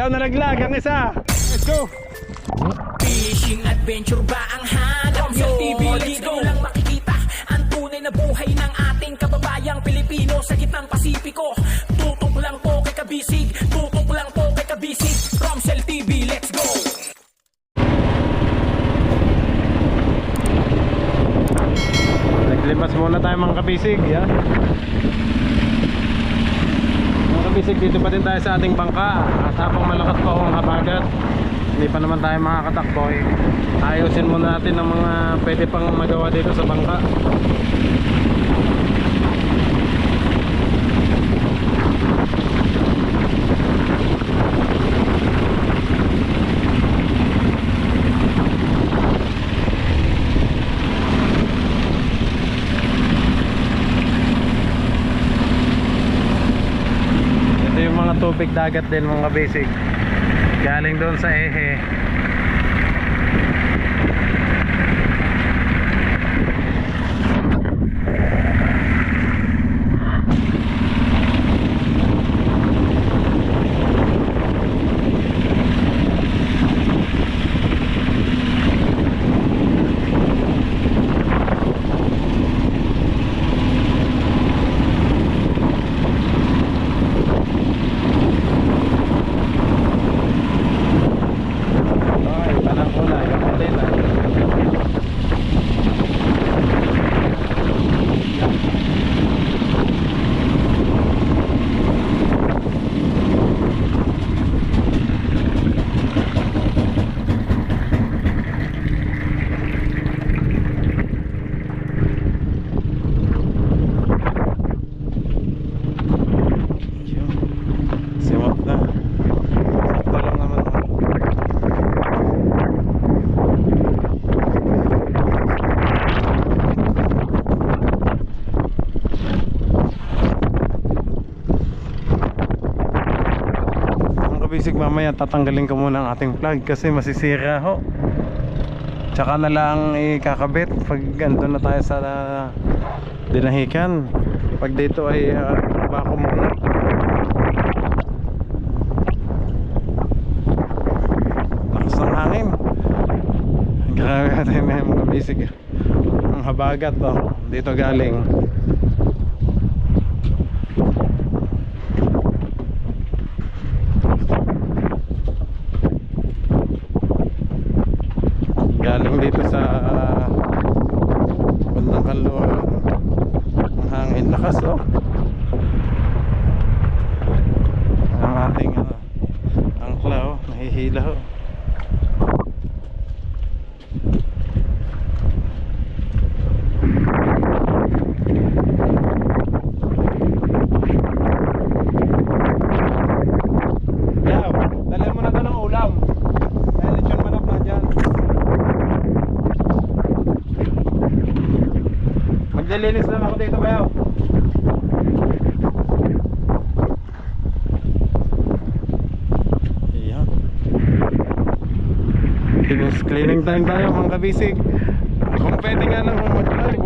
Bayaw na naglag ang isa. Let's go. Fishing adventure ba ang hanap nyo? TV, dito lang makikita ang tunay na buhay ng ating kababayang Pilipino sa gitnang Pasipiko. Tutok lang po kay Kabisig, tutok lang po kay Kabisig. Romsel TV, let's go! Naglimas muna tayo mga kabisig, ya. Mga kabisig, dito pa din tayo sa ating bangka. At habang malakas pa ang habagat, hindi pa naman tayo makakatakbo, ayusin muna natin ang mga pwede pang magawa dito sa bangka. Ito yung mga tubig dagat din mga basic, galing doon sa Ehe. Bisig, mamaya tatanggalin ko muna ang ating plug kasi masisira ho. Tsaka na lang ikakabit pag andun na tayo sa dinahikan. Pag dito ay bako muna. Lakas ng hangin. Grabe natin na mga bisig. Ang habagat dito galing. Galing dito sa bandang Kanluan ang hangin, lakas ang ating angkla nahihila Yaw, dali mo na ito ng ulam. Kaya lechon manok na dyan. Maglilinis lang ako dito, bayaw. Ayan. Cleaning time tayo mga kabisig. Kung pwede nga lang mag-vlog,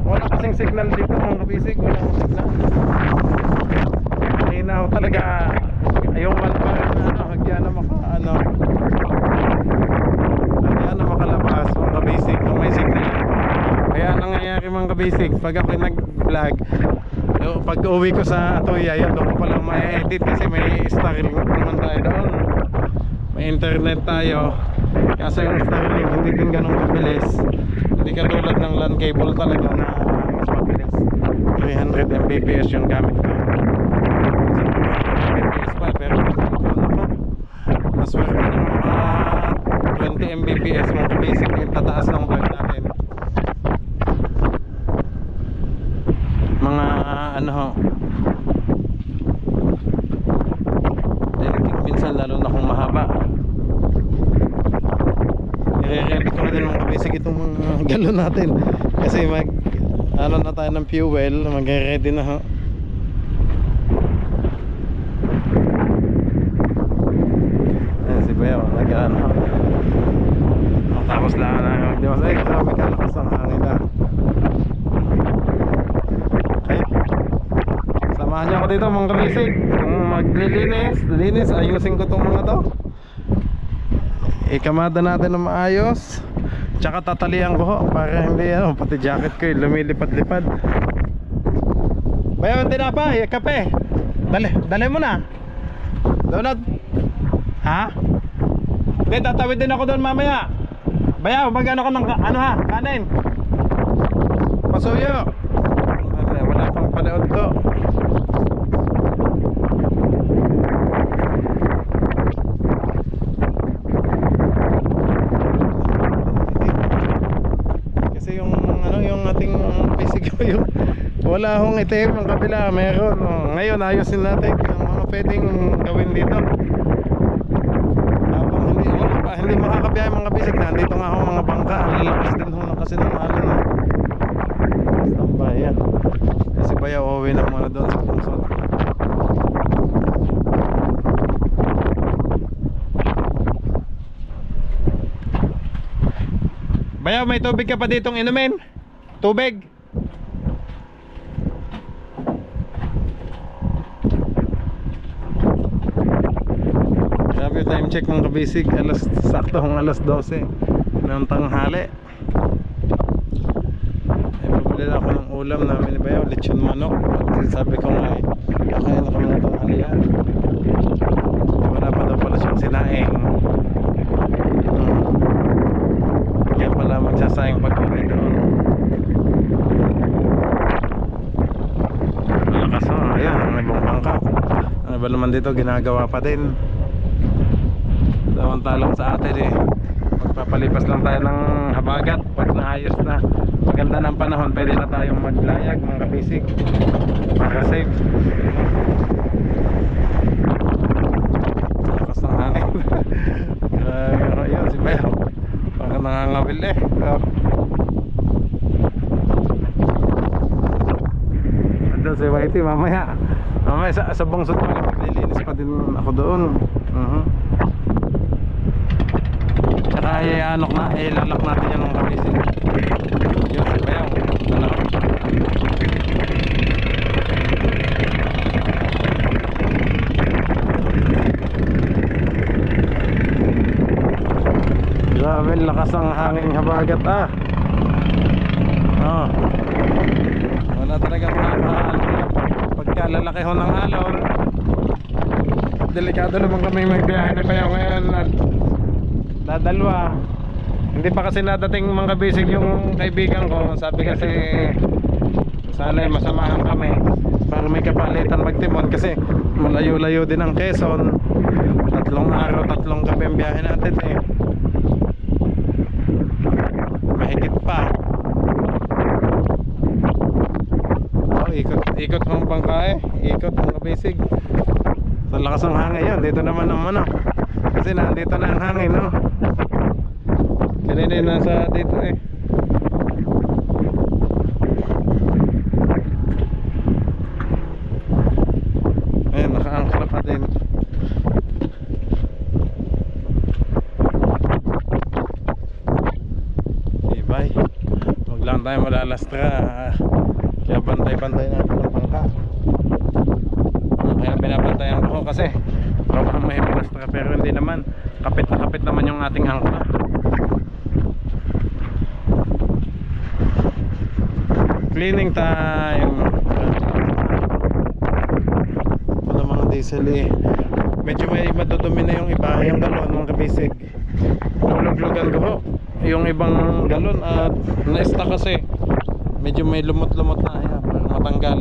wala kasing signal dito mga kabisig. Wala akong signal. Mahina ako talaga. Ayaw malapag na hagyan na hagyan na makalabas mga kabisig kung may signal. Kaya nangyayari mga kabisig, pag ako nag-vlog, pag uwi ko sa Atoya, yan doon ko pala ma-edit kasi may Starlink naman tayo doon, may internet tayo. Kasi yung Starlink hindi din ganun kabilis, hindi katulad ng LAN cable talaga na mas mabilis. 300 Mbps yung gamit ko. Mbps pa, pero mas worth ng mga 20 Mbps mga kabisig yung tataas ng vlog natin. Mga minsan lalo na kung mahaba, i-ready ko na din mga kabisig itong mga galon natin kasi na tayo ng fuel, mag-ready na ho. Ayan si Bayaw, tapos lang na di mas grabe kalakas ang hangin na. Samahan niyo ako dito mga kabisig. Kung maglilinis, ayusin ko tong mga to. Ikamada natin ng maayos. Tsaka tatalian ko ho, para hindi pati jacket ko lumilipad-lipad. Bayaw, tinapay, kape. Dali mo na. Donut. Ha? Hindi, tatawid din ako doon mamaya. Bayaw, mag-ano ka ng kanin. Pasuyo. Wala pang panood to. Kasi yung ating basic yung wala akong itim, ang kabila meron. Ngayon ayusin natin yung mga pwedeng gawin dito. Hindi makakabiyahe mga basic. Nandito nga ako mga bangka. Ang lalakas din ho na kasi ng alon. Standby yan. Kasi baya uuwi na muna doon sa Punsod. Baya, may tubig ka pa ditong inumin? Tubig? Time check mga kabisig, saktong alas 12 ng tanghali. Pabili na ako ng ulam namin ni Bayaw, lechon manok. Sabi ko nga kakain na kami ng tanghalian. Wala pa daw pala siyang sinaing. Kaya pala magsasayang pag-uwi doon. Malakas ayan, ang ibang bangka. Ano ba naman dito, ginagawa pa din. Samantalang sa atin magpapalipas lang tayo ng habagat. Pag naayos na, maganda ng panahon, pwede na tayong maglayag mga kabisig para safe. Lakas ng hangin. Yun si Bayaw, parang nangangawil andun si Whitey mamaya sa bangsot pa lang, maglilinis pa din ako doon. Ilalak natin yan ng kabisig. Yun, Bayaw. Grabe, lakas ang hangin habagat wala talaga makakaalon. Pagka lalaki ho ng alon, delikado naman kami magbiyahe na Bayaw ngayon. Dadalwa. Hindi pa kasi nadating mga basic yung kaibigan ko. Sabi kasi sana masamahan kami para may kapalitan magtimon. Kasi malayo-layo din ang Quezon. 3 araw, 3 gabi ang biyahe natin mahigit pa. Ikot ng bangka ikot mga basic. Sa lakas ng hangin yun. Dito naman ang kasi nandito na ang hangin kanina nasa dito ayun, nakaangkla pa din. Okay, bye. Huwag lang tayo malalastra, kaya bantay-bantay natin ang bangka. Kaya binabantayan ko kasi baka may malastra, pero hindi naman. Kapit na kapit naman yung ating angkla. Cleaning time. Ano mga diesel medyo may madudumi na yung iba, yung galon mga kabisig. Lulog-lugan ko yung ibang galon at na-stuck kasi medyo may lumot-lumot na para matanggal,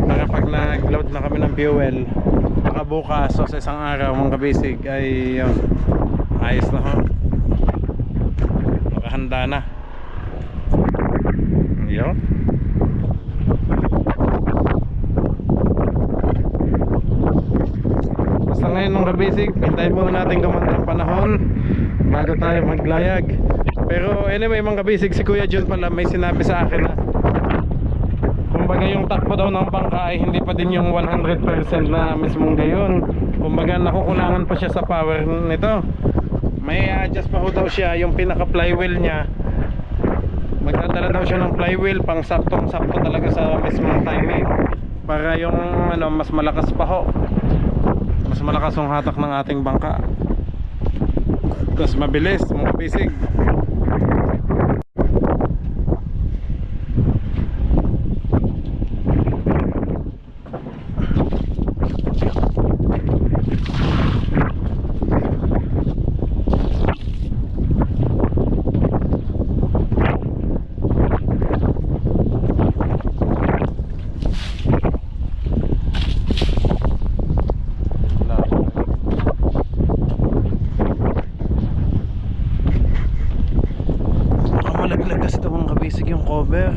para pag nag-load na kami ng fuel baka bukas o sa isang araw mga kabisig ay ayos na nakahanda na yun. Basta ngayon mga kabisig, hintayin muna natin gumanda ang panahon bago tayo maglayag. Pero anyway mga kabisig, si Kuya Jun pala may sinabi sa akin na kumbaga yung takbo daw ng bangka ay hindi pa din yung 100% na mismong gayon. Kumbaga nakukulangan pa siya sa power nito. May adjust pa ho daw siya yung pinaka flywheel niya. Magdadala daw siya ng flywheel pang saktong-sakto talaga sa mismong timing. para yung ano, mas malakas pa ho, mas malakas ang hatak ng ating bangka, tapos mabilis mga bisig. Malaglag kasi ito mga kabisig yung cover.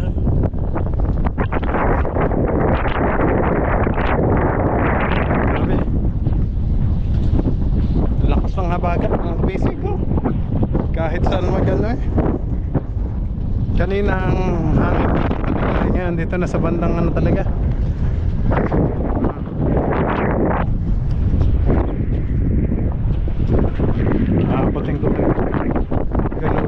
Grabe, lakas ng habagat mga kabisig ko, kahit saan magano eh. Kanina ang hangin talaga, ngayon dito na sa bandang ano talaga. Abutin ko rin ganun.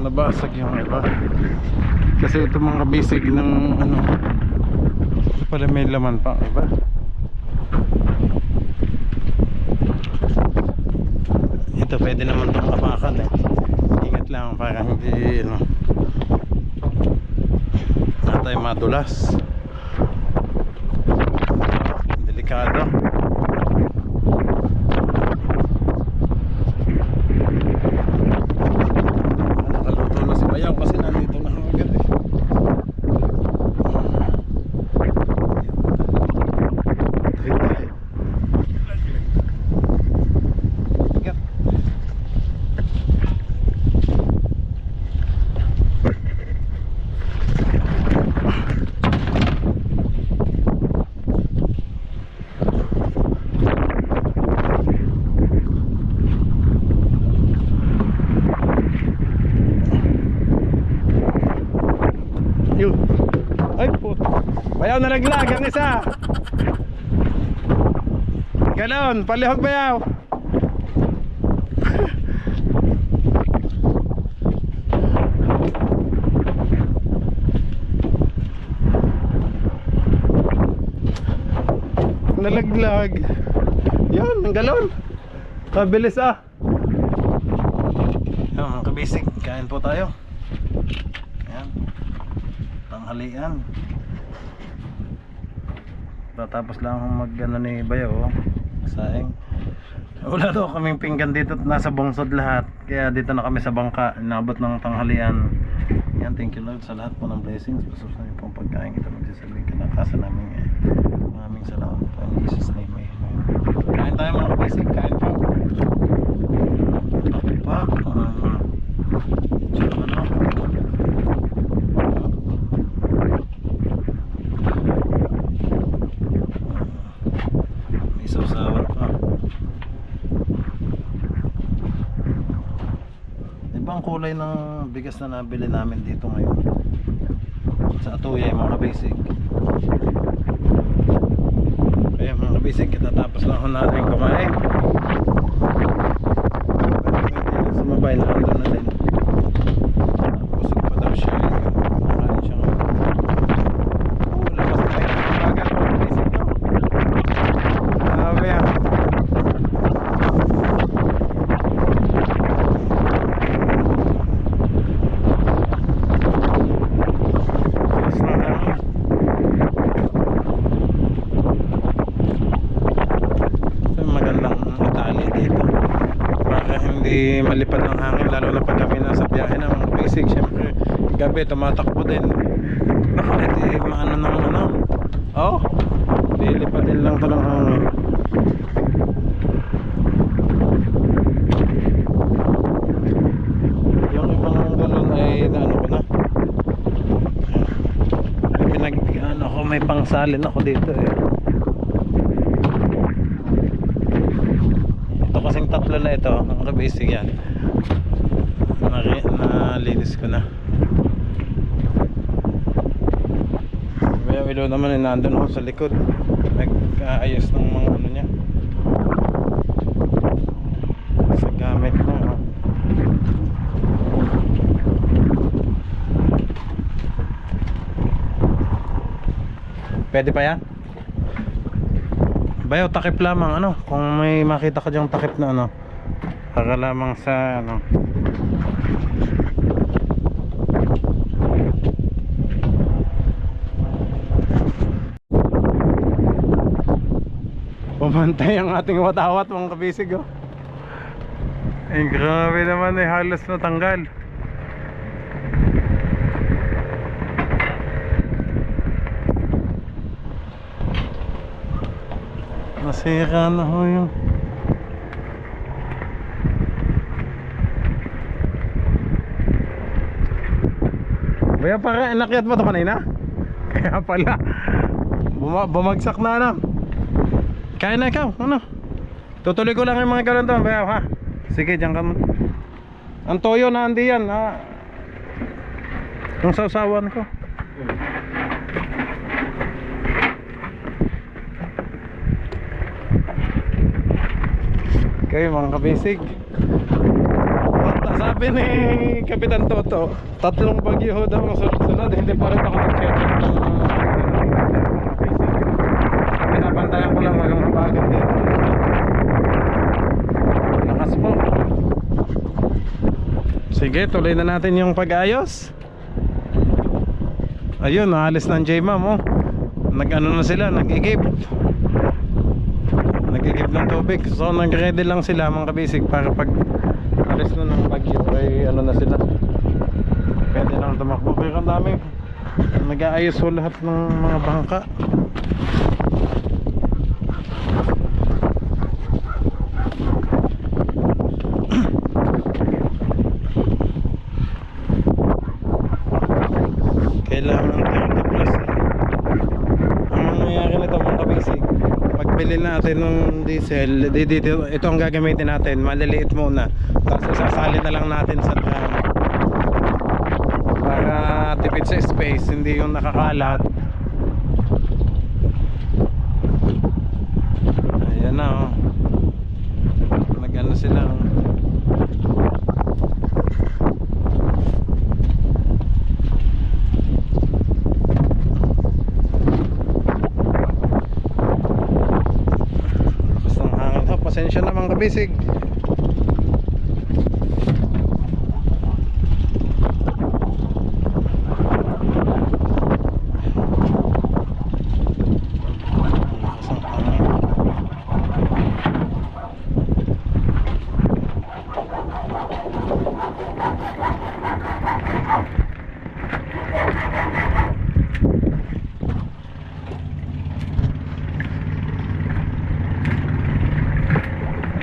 Nabasag yung iba kasi ito mga basic ng ano, ito pala may laman pa iba. Ito pwede naman itong kapakan eh, ingat lang para hindi ano, na tayo madulas, delikado. Ayaw kasi nandito na agad eh. Agad. Yun. Ay po. Bayaw na naglag ang isa. Ganon, palihog bayaw. Nalaglag. Yan, ang galon. Kabilis ah. Yan mga kabisig, kain po tayo. Yan, tanghalian. Tatapos lang akong mag ano ni Bayo, saing. Wala daw kaming pinggan dito, nasa bungsod lahat. Kaya dito na kami sa bangka, inabot ng tanghalian. Yan, thank you Lord sa lahat po ng blessings. Pasok sa inyo pong pagkain, kita magsasabi kinakasa namin eh. Maraming salamat po in Jesus name. Kain tayo mga kabisig, kain po. Pak, tsaka ano, may sausawan pa. Diba ang kulay ng bigas na nabili namin dito ngayon sa Atuya mga kabisig? Kaya mga kabisig, kitatapos lang ako natin kumain. Sumabay na ando na din. Busog pa daw siya. Nakain siya nga. Lakas na tayo ng bagat mga kabisig nyo. Sabi yan. Hindi malipad ng hangin, lalo na pag kami nasa biyahe ng basic. Siyempre gabi tumatakbo din, bakit maano ng ano, oh, lilipad din lang ito ng hangin. Yung ibang galon ay naano ko na, ano ko, may pangsalin ako dito eh. Kasing tatlo na ito, ang basic yan. na linis ko na. Kaya ilo naman nandun ako sa likod, nag-aayos ng mga ano niya sa gamit niya. Pwede pa yan? Bayo, takip lamang ano. Kung may makita ka dyang takip na ano, para lamang sa ano. Pumantay ang ating watawat mga kabisig oh. Ay grabe naman eh, halos natanggal. Nasira na ho yung Baya para inakyat mo ito kanina? Kaya pala bumagsak na ano. Kaya na ikaw, ano? Tutuloy ko lang yung mga galon doon, Baya ha? Sige, dyan ka mo. Ang toyo na andi yan ha? Yung sausawan ko. Kayo mga kabisig, sabi ni Kapitan Toto, 3 bagyo daw ang sunod-sunod. Hindi pa rin ako nag-check ng pinapantayan ko lang walang mabagal din. Lakas po. Sige, tuloy na natin yung pag-ayos. Ayun, naalis ng J-Ma'am oh. Nag-ano na sila, nag-igib ng tubig. So nag-ready lang sila mga kabisig para pag alis na ng bagyo ay ano na sila, pwede lang tumakbo. Pero ang dami, nag-aayos ho lahat ng mga bangka. Kailangan 30 plus ang mangyayari nito mga kabisig. Pagbili natin ng diesel, dito, ito ang gagamitin natin, maliliit muna, tapos isasali na lang natin sa drum para tipid sa space, hindi yung nakakalat. Ayan na oh, nag-ano sila oh. Pasensya na mga kabisig.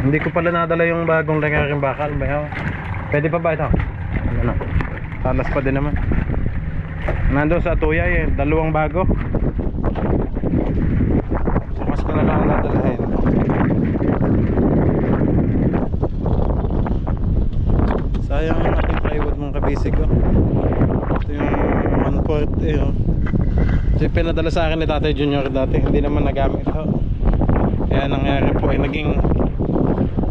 Hindi ko pala nadala yung bagong langaring bakal. Pwede pa ba ito? Ano na? Talas pa din naman. Nandun sa Tuyay eh, 2 bago. Mas ko na lang nadalahin. Sayang yung ating plywood mong kabisig ko. Ito yung 1/4 eh oh. Ito yung pinadala sa akin ni Tatay Junior dati. Hindi naman nagamit ho. Kaya nangyari po ay naging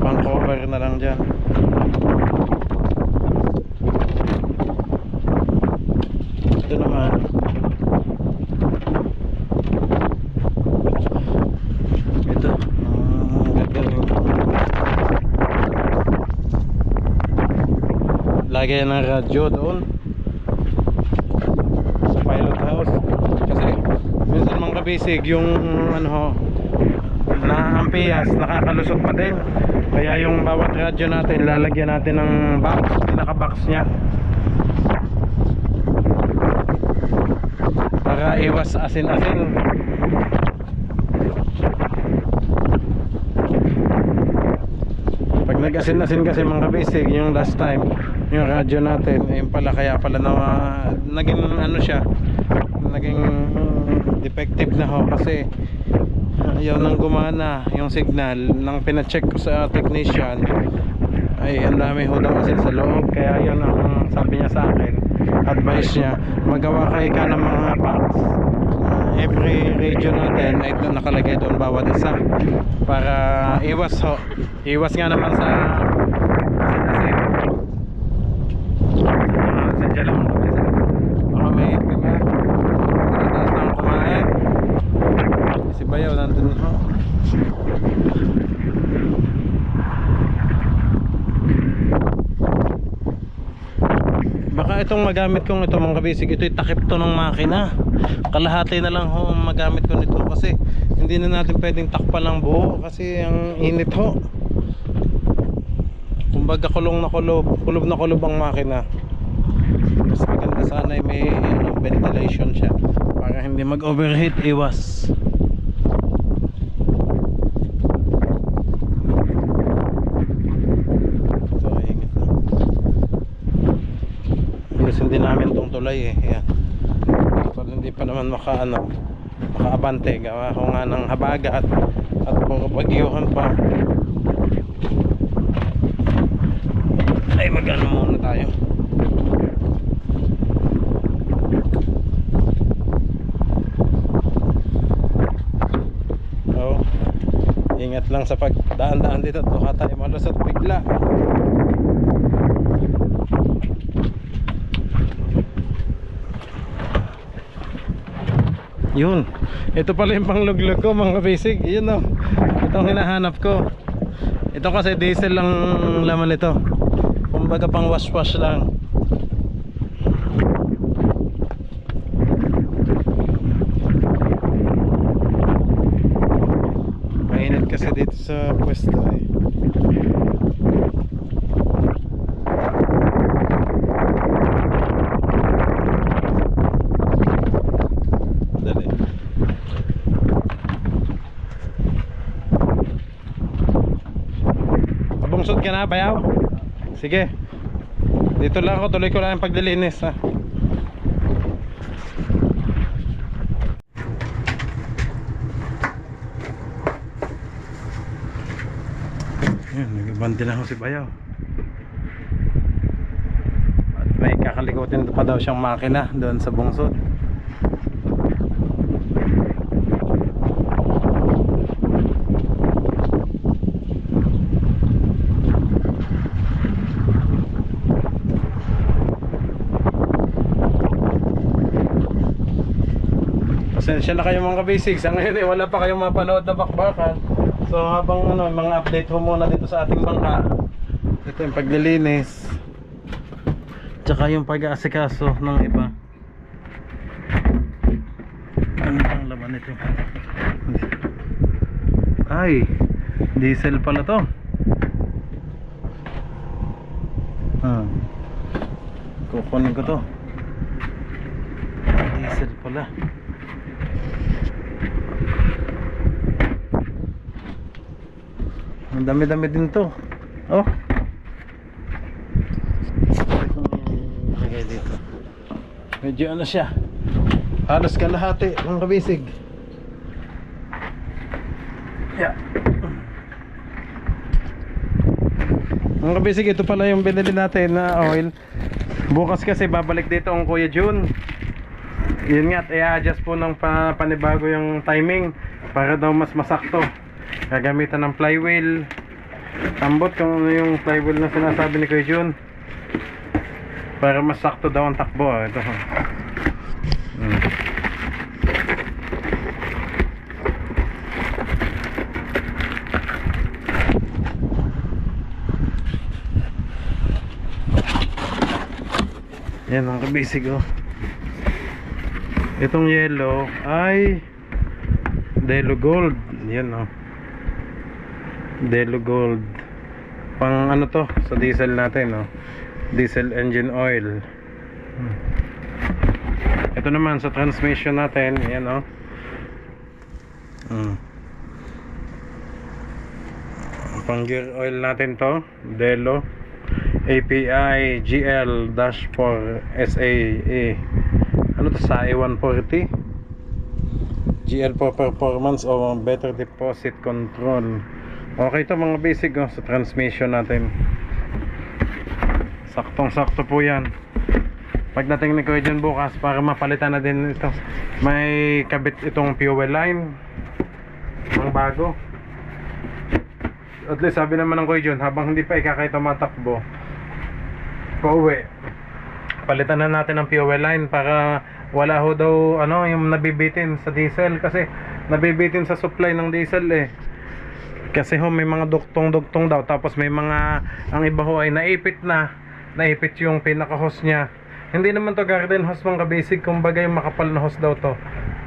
pang cover na lang dyan. Ito naman ito gagaling lagay ng radyo doon sa pilot house. Kasi minsan mga kabisig yung ano ho, na ampiyas nakakalusot pa din. Kaya yung bawat radyo natin lalagyan natin ng box, pinaka box nya, para iwas asin-asin. Pag nag-asin-asin kasi mga kabisig, yung last time yung radyo natin, ayun pala, kaya pala na naging ano siya, naging defective na ho, kasi ayaw nang gumana yung signal. Nang pina-check ko sa technician, ay ang dami ho daw kasi sa loob, kaya yun ang sabi niya sa akin, advice niya, magawa kayo ka ng mga packs. Every region natin ay nakalagay doon bawat isa para iwas ho, iwas nga naman sa asin. Sadya lang ako kasi baka may itim na taas lang kumain. Si Bayaw nandun ho. Baka itong magamit kong ito mga kabisig, ito'y takip to ng makina. Kalahati na lang ho ang magamit ko nito kasi hindi na natin pwedeng takpan ng buo kasi ang init ho. Kumbaga kulong na kulob ang makina. Mas maganda sana ay may ventilation siya para hindi mag overheat, iwas. Hindi namin tong tulay eh. Yan. So, hindi pa naman makaabante, gawa ko nga ng habagat at puro bagyuhan pa. Ay mag-ano muna tayo. Oh, ingat lang sa pagdaan-daan dito, baka tayo malusot bigla. Yun, ito pala yung pangluglog ko mga basic. Yun o, itong hinahanap ko. Ito kasi diesel lang laman nito. Kumbaga pang wash lang. Mainit kasi dito sa pwesto eh. Bungsod ka na, Bayaw? Sige. Dito lang ako, tuloy ko lang yung paglilinis ha. Yan, nagbabandi lang ako si Bayaw. At may kakalikutin pa daw siyang makina doon sa bungsod. Pasensya na kayo mga kabasics. Ngayon wala pa kayong mapanood na bakbakan. So habang mga update ho muna dito sa ating bangka. Ito yung paglilinis, tsaka yung pag-aasikaso ng iba. Ano ang laman nito? Ay, diesel pala to. Kukunin ko to. Diesel pala. Ang dami-dami din to. Oh. Lagay dito. Medyo ano siya. Halos kalahati ng kabisig. Yeah. Mga kabisig, ito pala yung binili natin na oil. Bukas kasi babalik dito ang Kuya June. Yun nga, i-adjust po ng panibago yung timing para daw mas masakto. Gagamitan ng flywheel. Tambot kung yung flywheel na sinasabi ni Kuya June para mas sakto daw ang takbo. Ito. Yan ang kabisig oh. Itong yellow ay Delo Gold. Yan oh. Delo Gold. Pang ano to sa diesel natin oh. Diesel engine oil. Ito naman sa transmission natin. Yan oh. Pang gear oil natin to, Delo API GL-4 SAE. Ano to, SAE 140 GL for performance o better deposit control. Okay to mga basic oh, sa transmission natin. Saktong-sakto po yan. Pagdating ni Kuya John bukas, para mapalitan na din ito, may kabit itong fuel line ang bago. At least sabi naman ng Kuya John, habang hindi pa ikakay tumatakbo pauwi, palitan na natin ang fuel line para wala ho daw yung nabibitin sa diesel, kasi nabibitin sa supply ng diesel kasi ho may mga duktong daw, tapos may mga, ang iba ho ay naipit yung pinaka hose nya. Hindi naman to garden hose mga basic, kumbaga yung makapal na hose daw to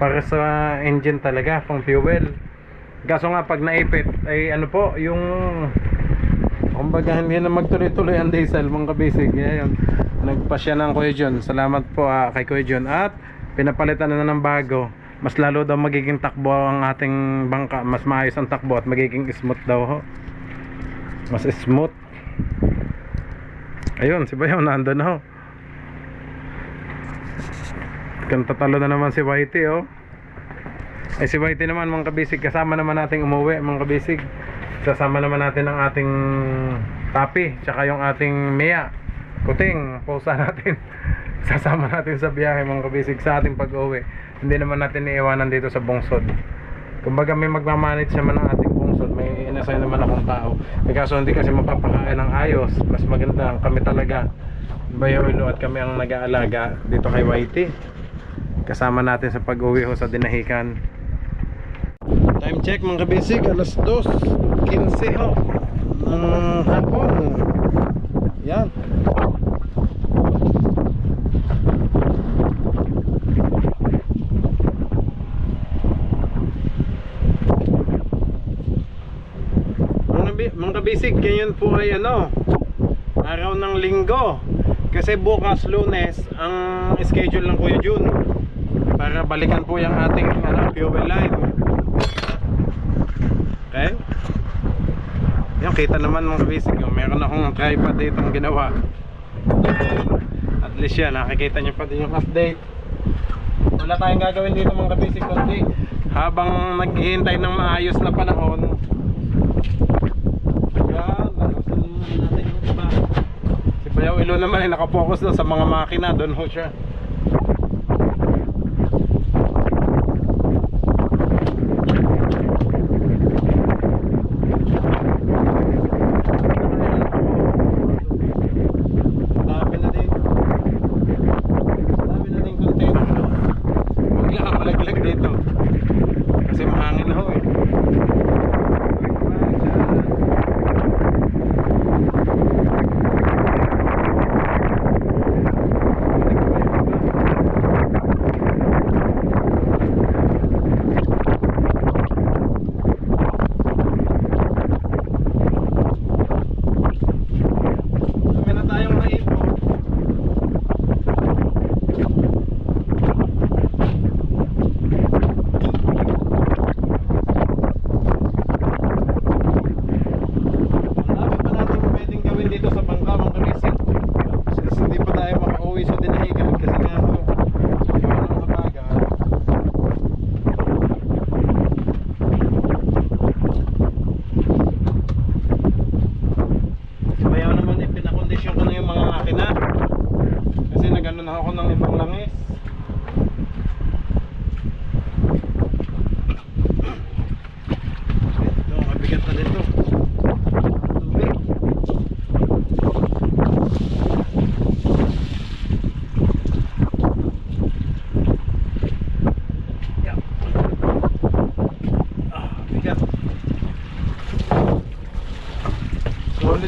para sa engine talaga, pang fuel. Kaso nga pag naipit ay yung kumbaga hindi na magtuloy-tuloy ang diesel mga basic. Ngayon nagpasya ng Kuya John, salamat po kay Kuya John, at pinapalitan na ng bago. Mas lalo daw magiging takbo ang ating bangka, mas maayos ang takbo at magiging smooth daw ho. Mas smooth. Ayun, si Bayaw nandun na ho. Kantatalo na naman si Whitey Ay si Whitey naman mga kabisig, kasama naman nating umuwi mga kabisig. Sasama naman natin ang ating Tapi, tsaka yung ating Mia Kuting, pusa natin. Sasama natin sa biyahe mga kabisig sa ating pag-uwi. Hindi naman natin iiwanan dito sa Bungsod. Kumbaga may magmamanage naman ng ating Bungsod, may inasay naman akong tao. Kaso hindi kasi mapapakain ng ayos. Mas maganda kami talaga, Bayawilo, at kami ang nag-aalaga dito kay Whitey. Kasama natin sa pag-uwi ho sa Dinahican. Time check mga kabisig, alas 2:15 ho ng hapon. Yan. Mga kabisig, ganyan po ay araw ng linggo. Kasi bukas Lunes ang schedule ng Kuya Jun para balikan po yung ating fuel line. Okay? Yan, kita naman mga kabisig, meron akong tripod dito ang ginawa. At least yan, nakikita nyo pa din yung update. Wala tayong gagawin dito mga kabisig, kundi habang naghihintay ng maayos na panahon, Bayaw Ilo naman ay nakapokus na sa mga makina, doon ho siya. Dami na din container. Huwag lang malaglag dito kasi mahangin na ho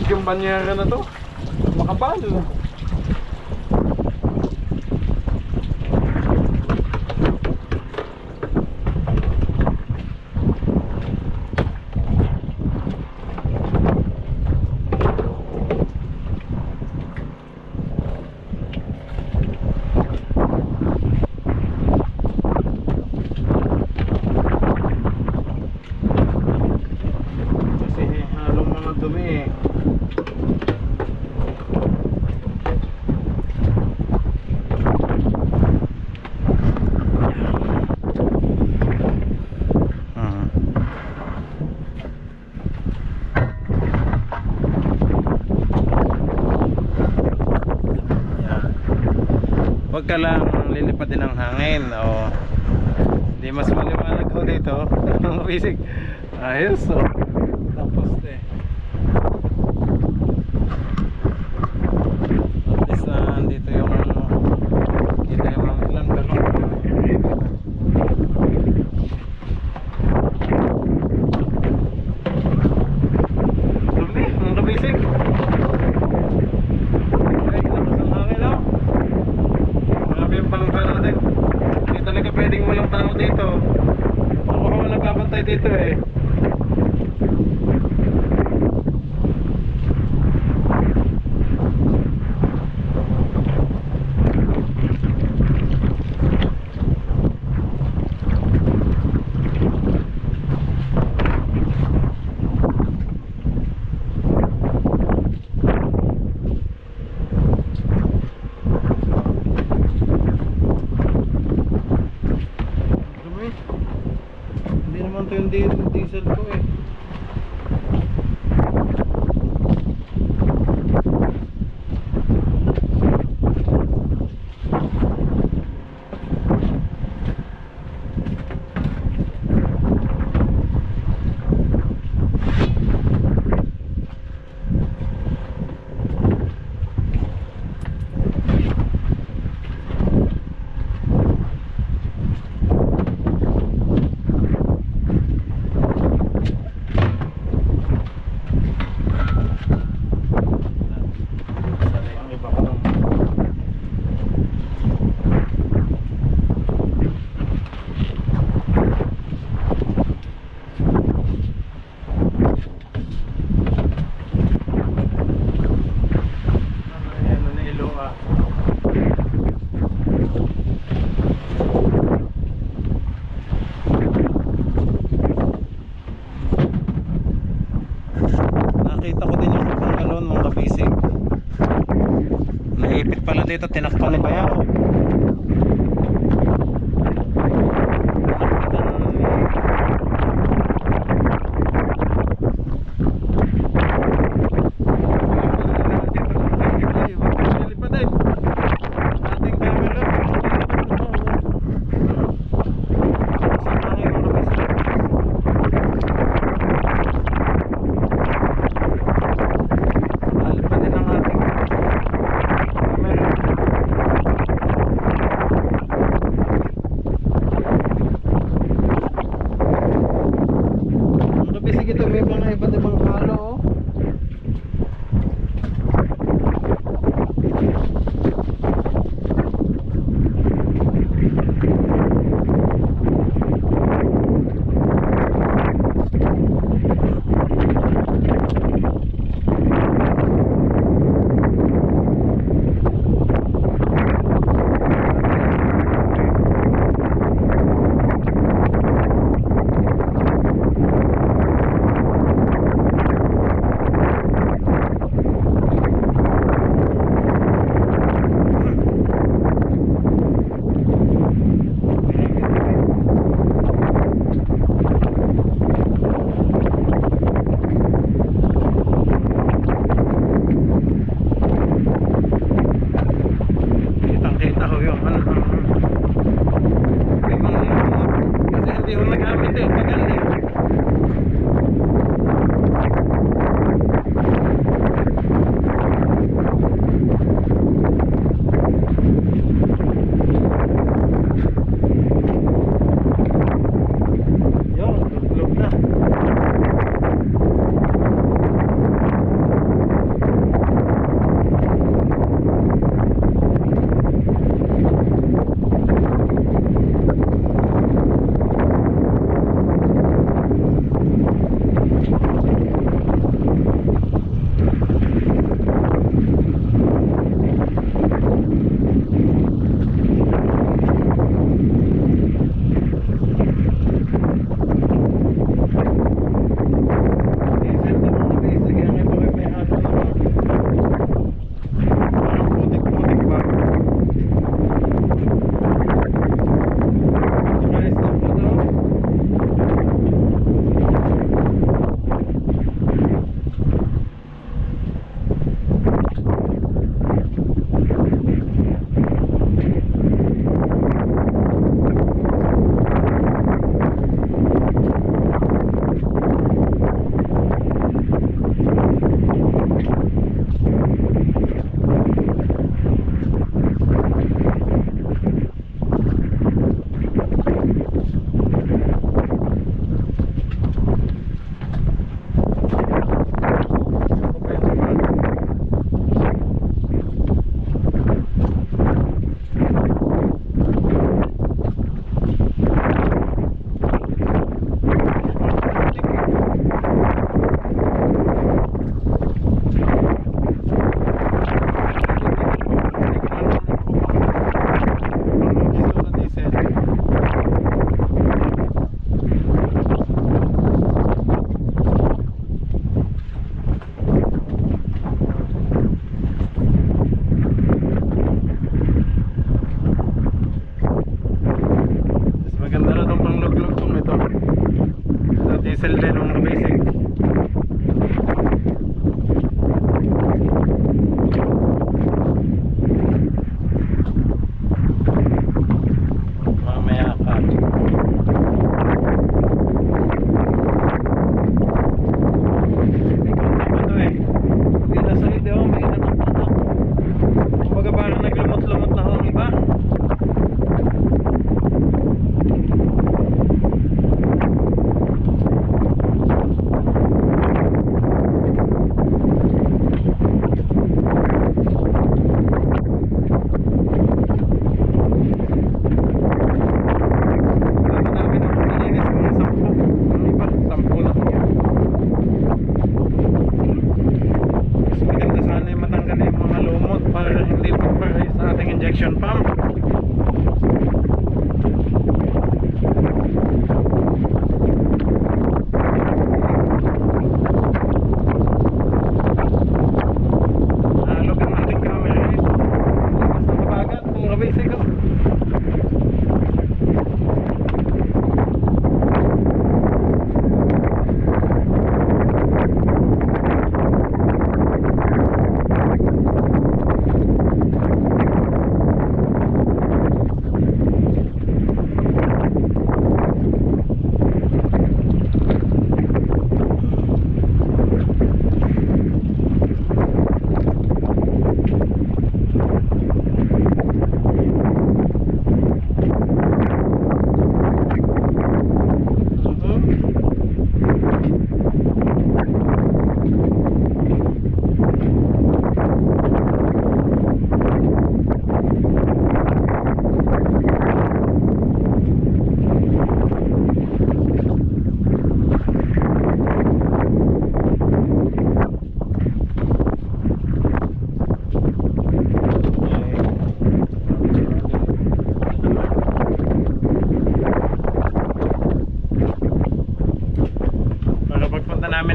yung banyera na to, makapal. Kasi halong mga dumi pagka lang lilipad din ang hangin o di mas maliwanag ko dito. Ang basic ayos o tapos at least dito yung kita yung mga ilang dalawang dumi mga basic. Hindi talaga pwedeng walang tao dito. Ako nagkabantay dito eh. Hindi naman ito yung diesel ko eh. Nakita ko din yung kung ganun mga basic. Naipit pala dito, tinakpan ni Bayaw.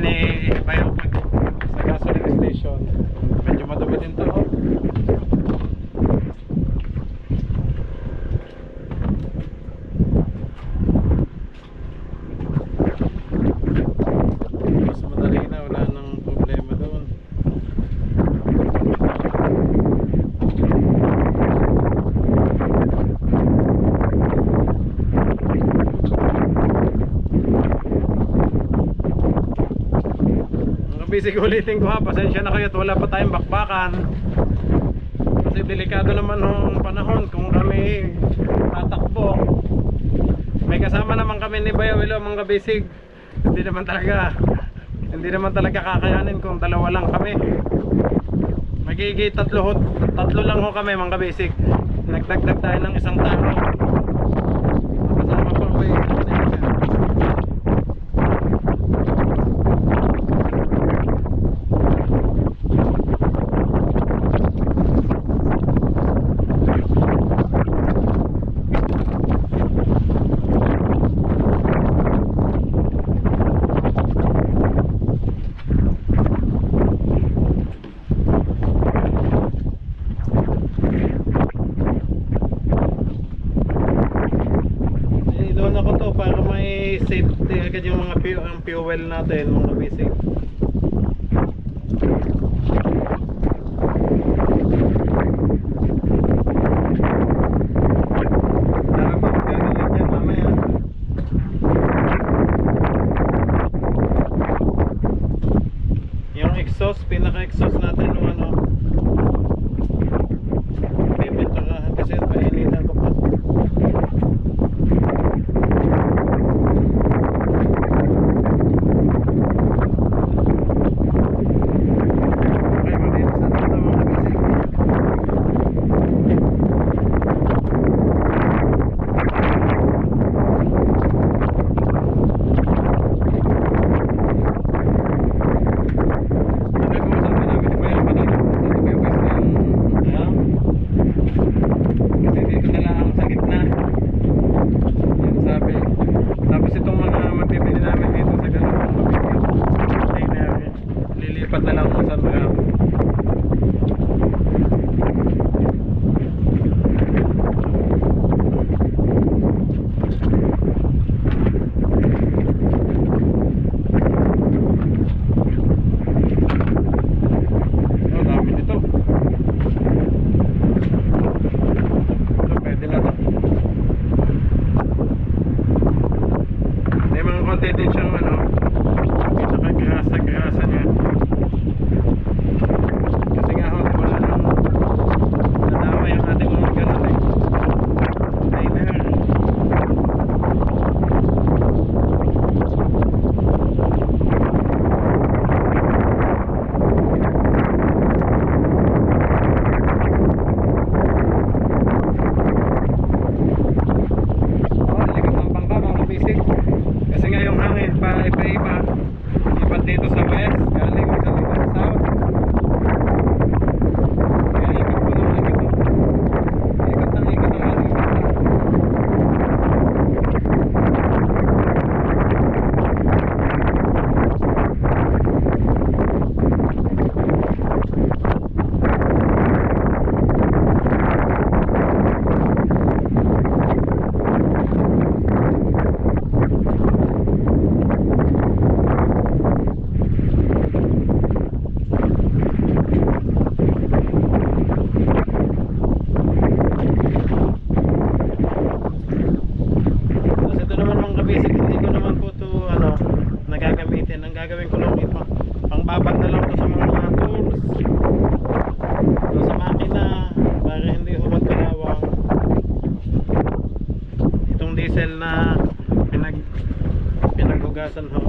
ni Bayo sa gasoline station. Medyo madumi din to. Oh. Mas madali na, wala nang problema doon. Bisig ulitin ko ha, pasensya na kayo at wala pa tayong bakbakan kasi delikado naman ng panahon kung kami tatakbo. May kasama naman kami ni Bayo Willow mga bisig. Hindi naman talaga kakayanin kung dalawa lang kami. Magiging tatlo lang ho kami mga bisig. Nagdagdag tayo ng isang tao. Kasama pa ko eh. Safety agad yung mga fuel natin mga basic. Yung exhaust, pinaka-exhaust natin yung ano pipinta ka kasi painitan ko pa. Lilipat na lang kung saan mga dami nito. Ito pwede na to. May mga konti din siyang ano grasa niya. Kasi nga ho, wala nang nadama yung ating mga ganun eh. Liner. Likat ng bangka mga bisig. Kasi nga yung hangin pa iba-iba. Ipat dito sa west, galing isa dito sa south. Kaya ikot ko ng ikot. Ikot ng ikot ng ating bata. Ang gagawin ko lang ito, pangbabad na lang ito sa mga tools o sa makina para hindi humag kalawang. Itong diesel na pinaghugasan ho.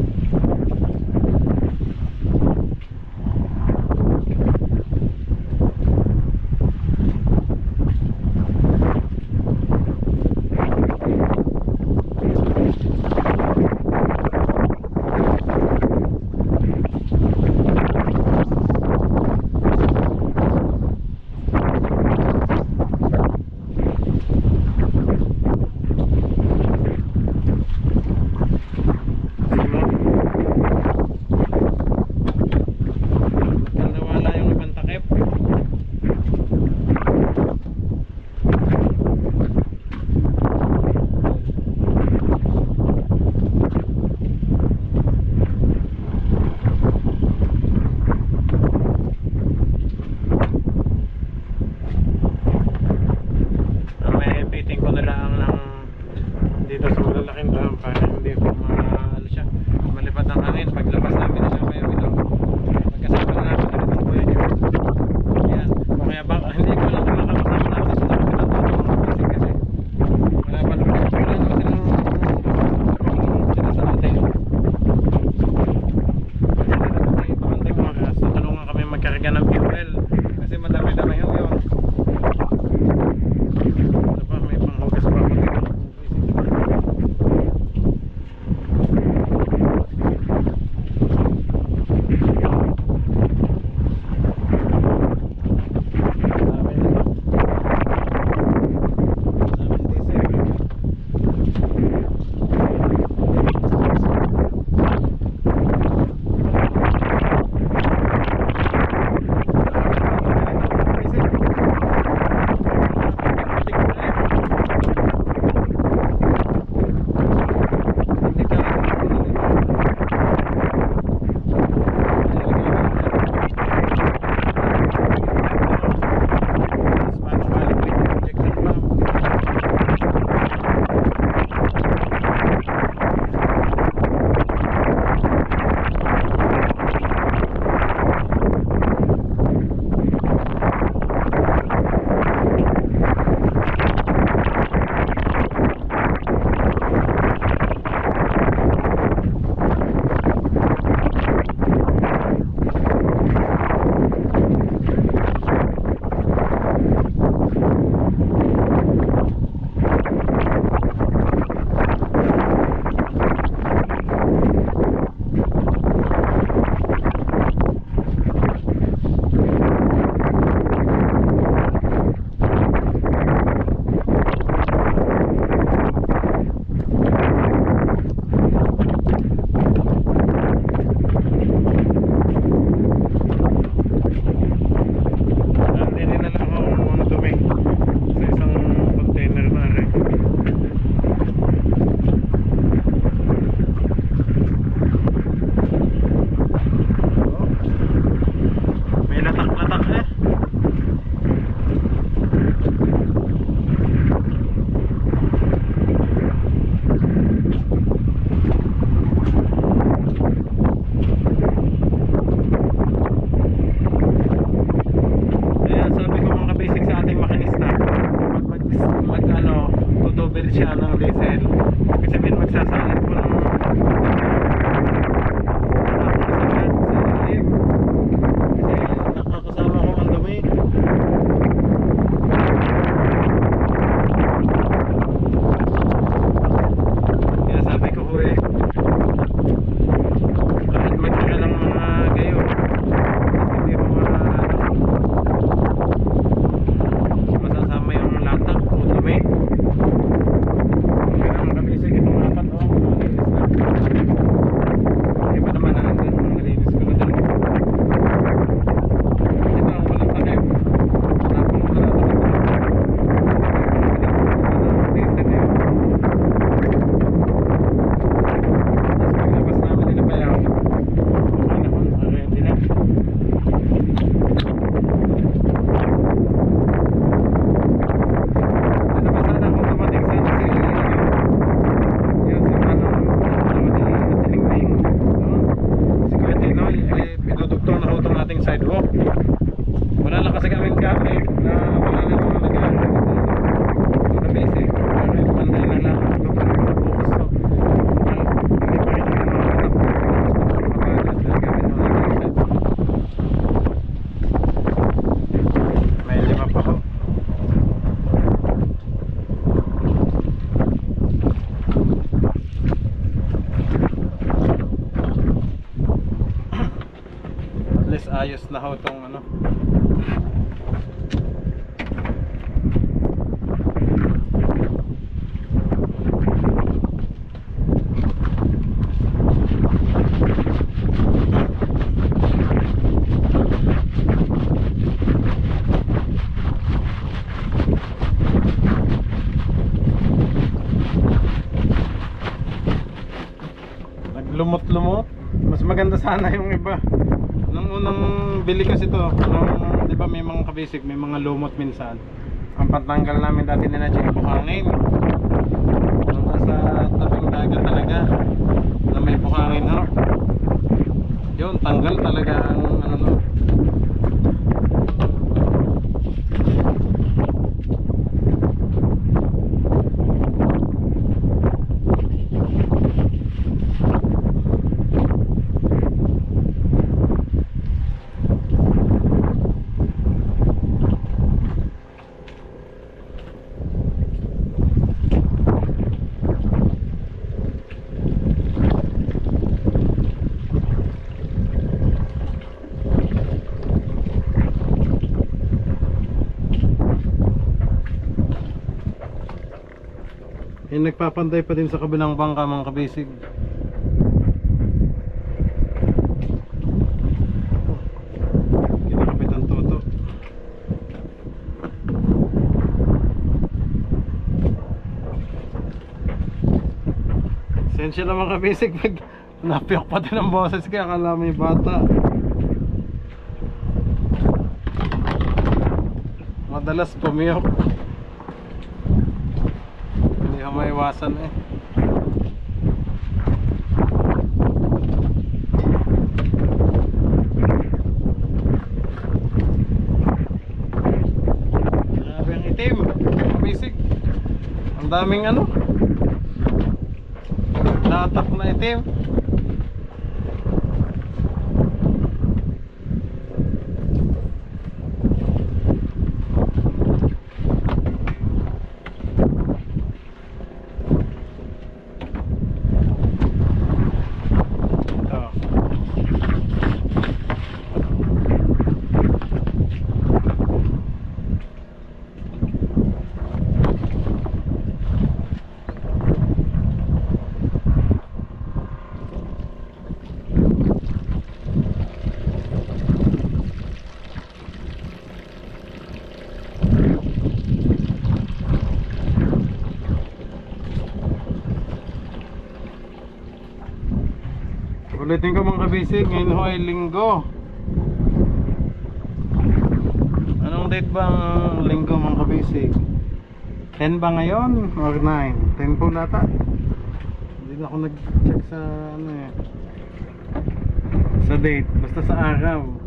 least ayos na ho tong ano. Naglumot-lumot. Mas maganda sana yung iba. Nung unang bili kasi to, nung, di ba may mga kabisig, may mga lumot minsan. Ang pantanggal namin dati nila yung buhangin. Nung nasa tabing dagat talaga, na may buhangin ho. Yun, tanggal talaga ang ano no. Yung nagpapantay pa din sa kabilang bangka mga kabisig. Kinakabit ang toto. Sensya na mga kabisig, pag napiyak pa din ang boses kaya akala may bata. Madalas pumiyok. Hindi ka maiwasan eh. Grabe ang itim. Basic. Ang daming ano, natak na itim. Ulitin ko mga kabisig, ngayon ho ay linggo. Anong date ba ang linggo mga kabisig? 10 ba ngayon? Or 9? 10 po nata. Hindi na ako nag-check sa ano eh, sa date, basta sa araw.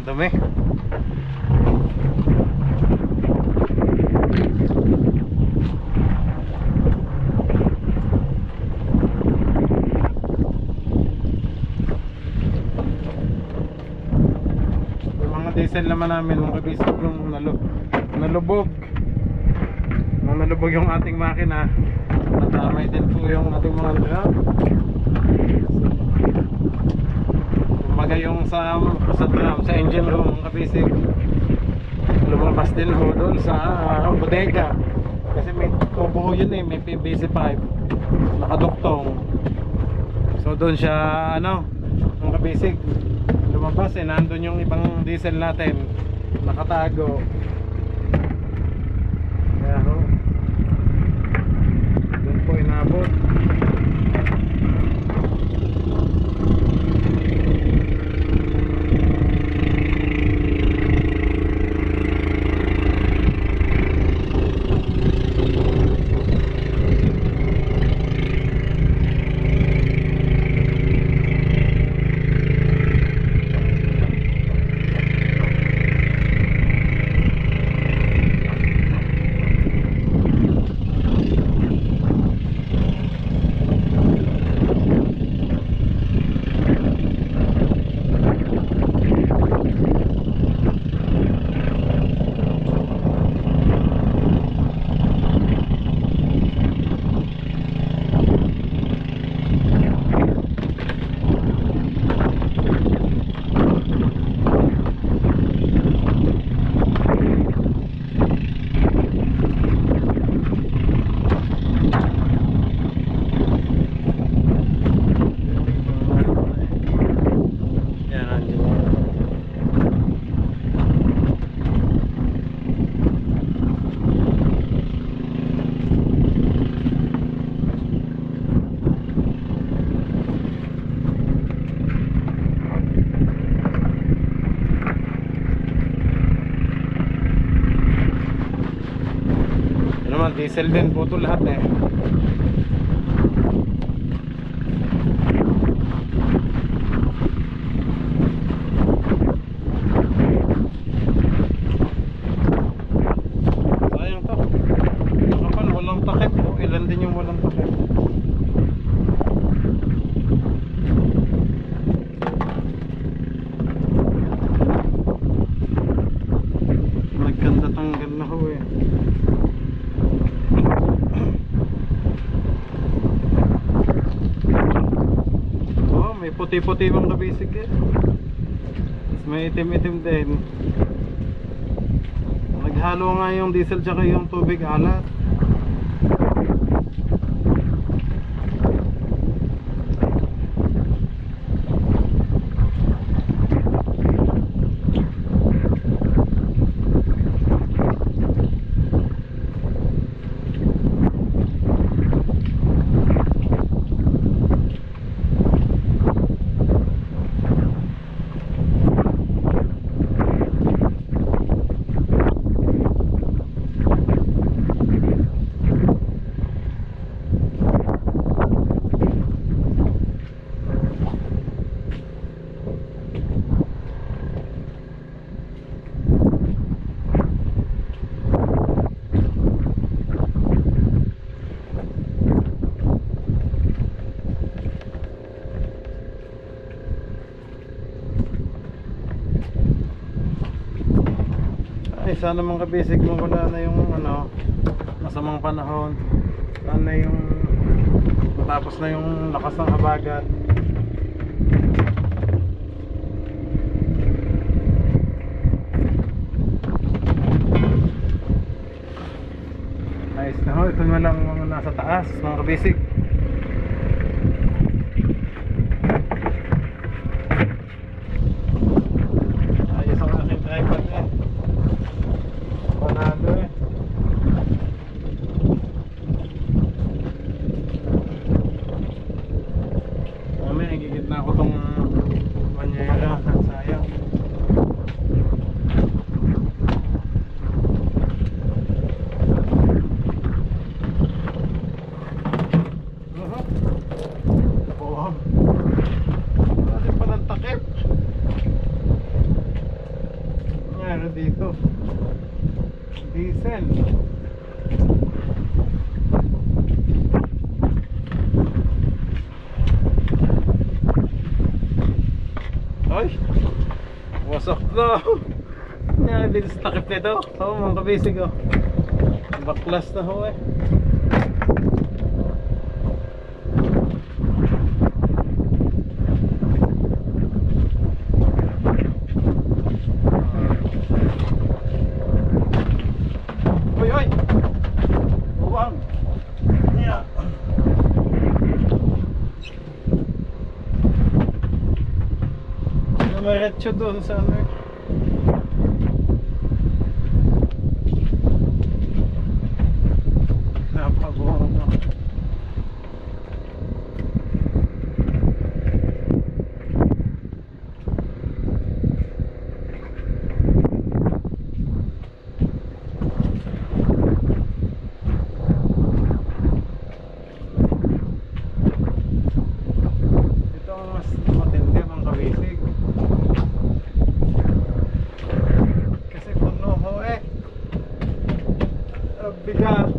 Dumi. Yung mga diesel naman namin, mga kabisig, yung nalubog. Nung nalubog yung ating makina, natamay din po yung ating mga drum. Kumbaga yung sa drum, sa engine room, mga kabisig, lumabas din ho doon sa bodega. Kasi may tubo yun eh, may PVC pipe nakaduktong. So doon siya ano, mga kabisig, lumabas eh, nandun yung ibang diesel natin nakatago. Kaya ho, doon po inabot. naman, diesel din po ito lahat eh. Sayang to. Kapal, walang takip po. Ilan din yung walang takip. Nagkanda tanggal na ho eh. Oh, may puti-puti bang kabisig eh. Tapos may itim-itim din. Naghalo nga yung diesel tsaka yung tubig alat. Ay, sana mga kabisig mo wala na yung ano, masamang panahon. Sana yung matapos na yung lakas ng habagat. Ayos na ho, ito na lang mga nasa taas mga kabisig. Ayos ang aking tripod eh. Panalo eh. Mamaya nagigit na ako tong banyera. Sayang. Nabuham. Kasi palang takip. Nangyari dito. Diesel. Ay, wasak na. Yan din sa takip nito. Oo mga kabisig oh. Baklas na ho eh. Oy! Buwang! Yeah. Namaretso doon sa ano eh. Napabuhang na. Bigat.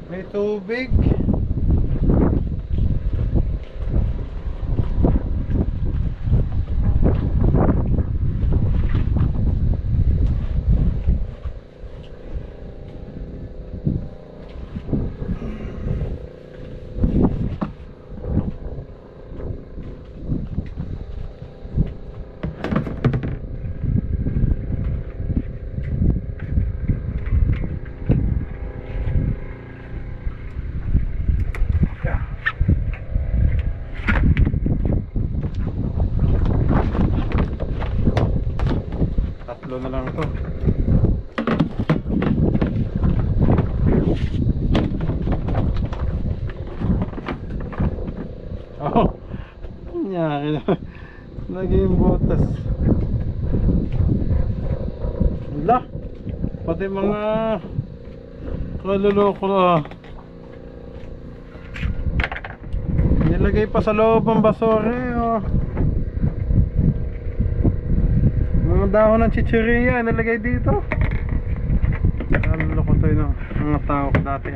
May tubig. Tatlo na lang to. Naging butas. Wala. Pati mga kaluloko nilagay pa sa loob ang basore oh. Mga dahon ng chichirya nilagay dito. Kaluloko to yun mga tao ko dati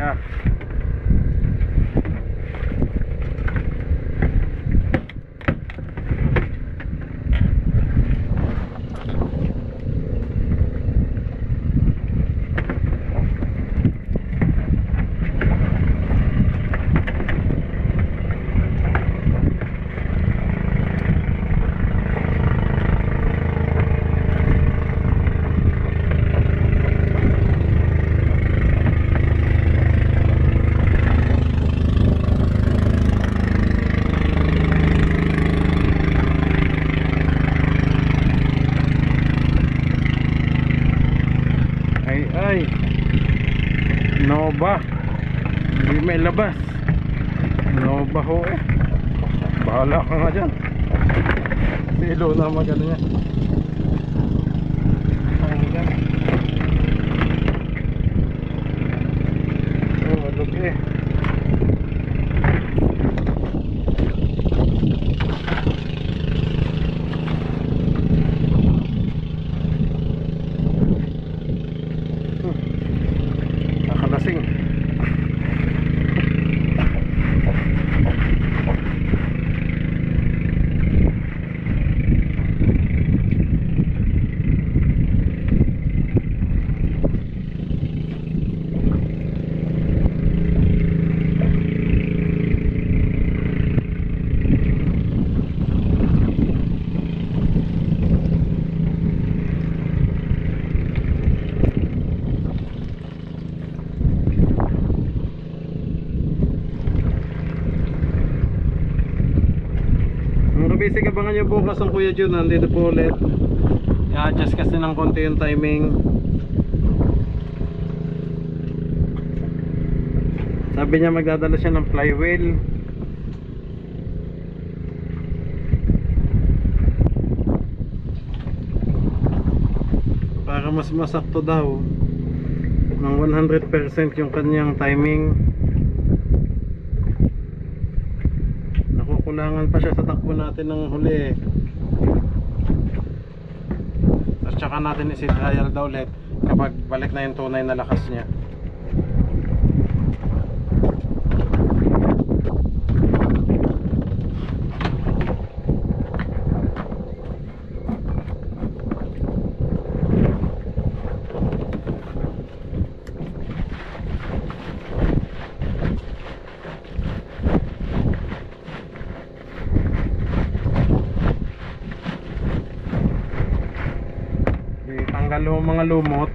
ay Nova hindi may labas Nova ho bahala ka nga dyan silo na magano niya malog nakalasing basic abangan nyo bukas ang Kuya Jun nandito po ulit i-adjust kasi ng konti yung timing sabi niya magdadala siya ng flywheel para mas masakto daw ng 100% yung kanyang timing. Kulangan pa siya sa takbo natin ng huli at saka natin isi-trial daw ulit kapag balik na yung tunay na lakas niya. Tanggal yung mga lumot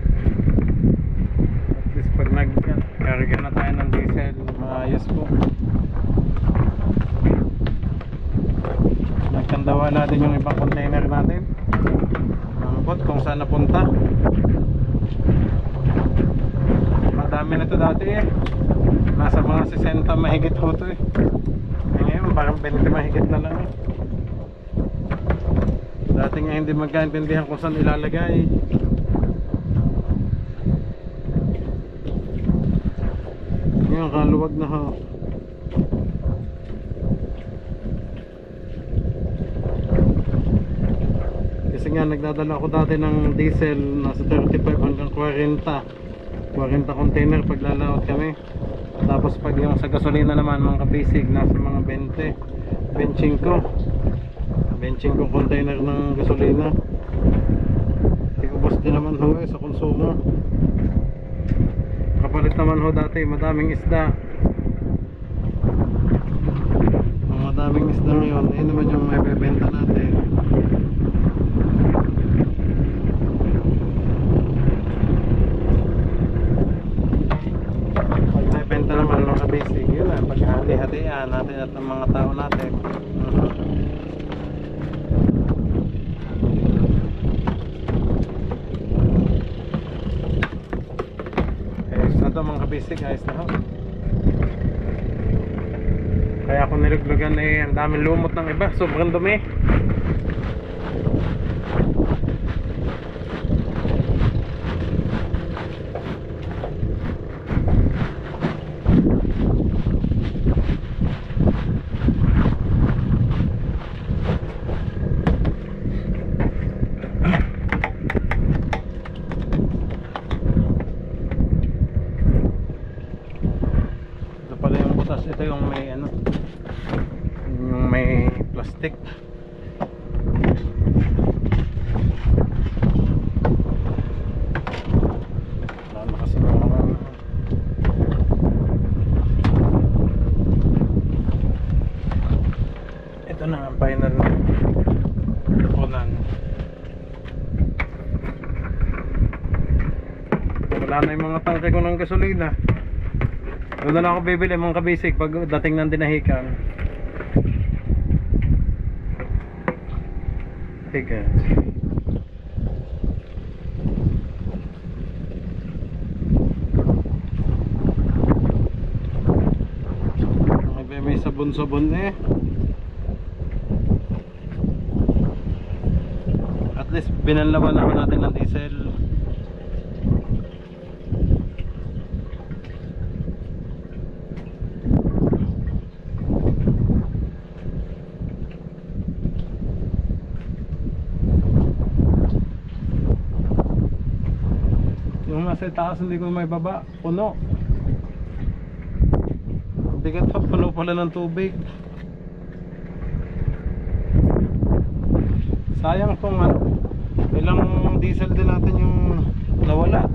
at least pag nag-carga na tayo ng diesel maayos po. Nagkandawa natin yung ibang container natin mangkot kung saan napunta. Madami na ito dati nasa mga 60 mahigit ho ito ngayon parang 20 mahigit na lang dati nga hindi magkaintindihan kung saan ilalagay. Ngayon kaluwag na ho. Kasi nga nagdadala ako dati ng diesel nasa 35 hanggang 40 container pag lalaot kami. Tapos pag yung sa gasolina naman mga basic nasa mga 25 container ng gasolina. Ubos din naman ho sa konsumo. Kapalit naman ho dati madaming isda. Ang madaming isda ngayon yun naman yung may bebenta natin. Pag may benta naman mga basic yun lang paghahati-hatian natin at ng mga tao natin. Mga basic ayos na ho. Kaya ako niluglugan eh, ang daming lumot ng iba, sobrang dumi. Ito pala yung butas, ito yung may ano, yung may plastic. Wala na kasi mga ito na ang final na punan. Wala na yung mga tangke ko ng gasolina. Doon na lang ako bibili mga kabisig pag dating ng dinahikan. Teka. May sabon-sabon eh. At least binanlaban naman natin ng diesel. Yung nasa taas hindi ko may baba, puno. Hindi ka ito, puno pala ng tubig. Sayang kung ano, ilang diesel din natin yung nawala.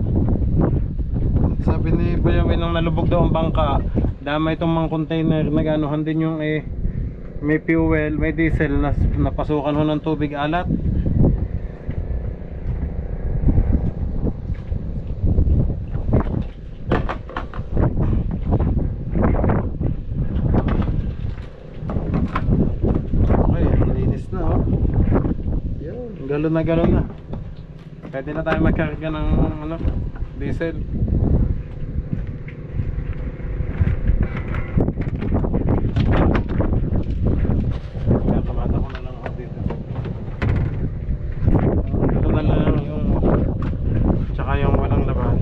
Sabi ni Bayawi nang nalubog daw ang bangka, dama itong mga container, naganuhan din yung may fuel, may diesel na napasukan ho ng tubig alat. Galon na. Pwede na tayo magkarga ng ano, diesel. Kaya kamata ko na lang ako dito. Ito na lang yung tsaka yung walang laban.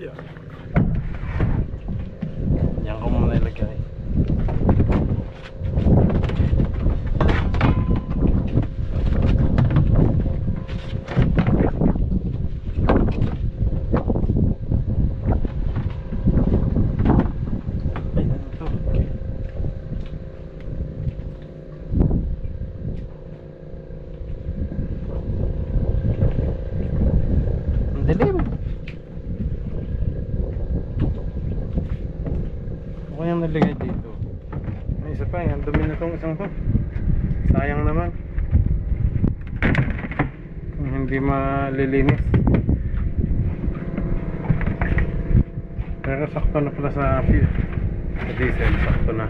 Yeah. Yan ko muna ilagay. Dilim. Ako yung naligay dito. May isa pa, ang dumi na itong isang to. Sayang naman kung hindi malilinis. Pero sakto na pala sa diesel, sakto na.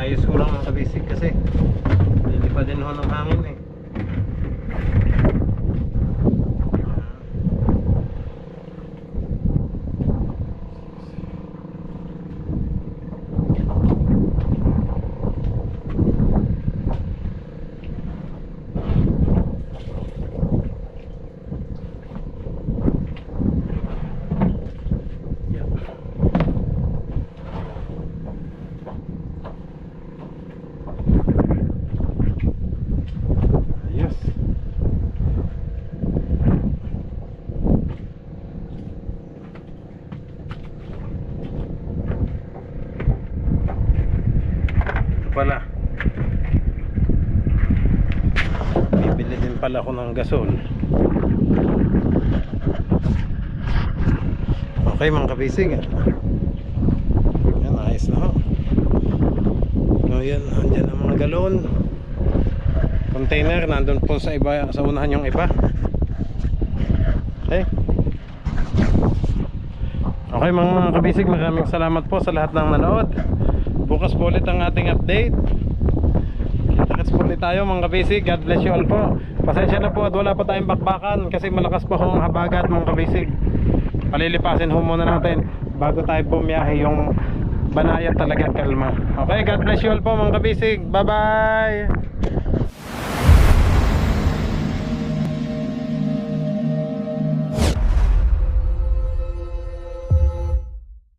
Ayos ko lang ang kabisig kasi lilipad din ho ng hangin eh. Pala bibili din pala ako ng gasol. Okay mga kabisig, yan, ayos na ho. container. Nandun po sa iba, sa unahan yung iba. Okay. Okay mga kabisig, maraming salamat po sa lahat ng nanood. Bukas po ulit ang ating update. Kita-kits po ulit tayo mga kabisig. God bless you all po. Pasensya na po at wala pa tayong bakbakan kasi malakas pa hong habagat mga kabisig. Palilipasin ho muna natin bago tayo bumiyahe yung banayad talaga at kalma. Okay, God bless you all po mga kabisig. Bye bye.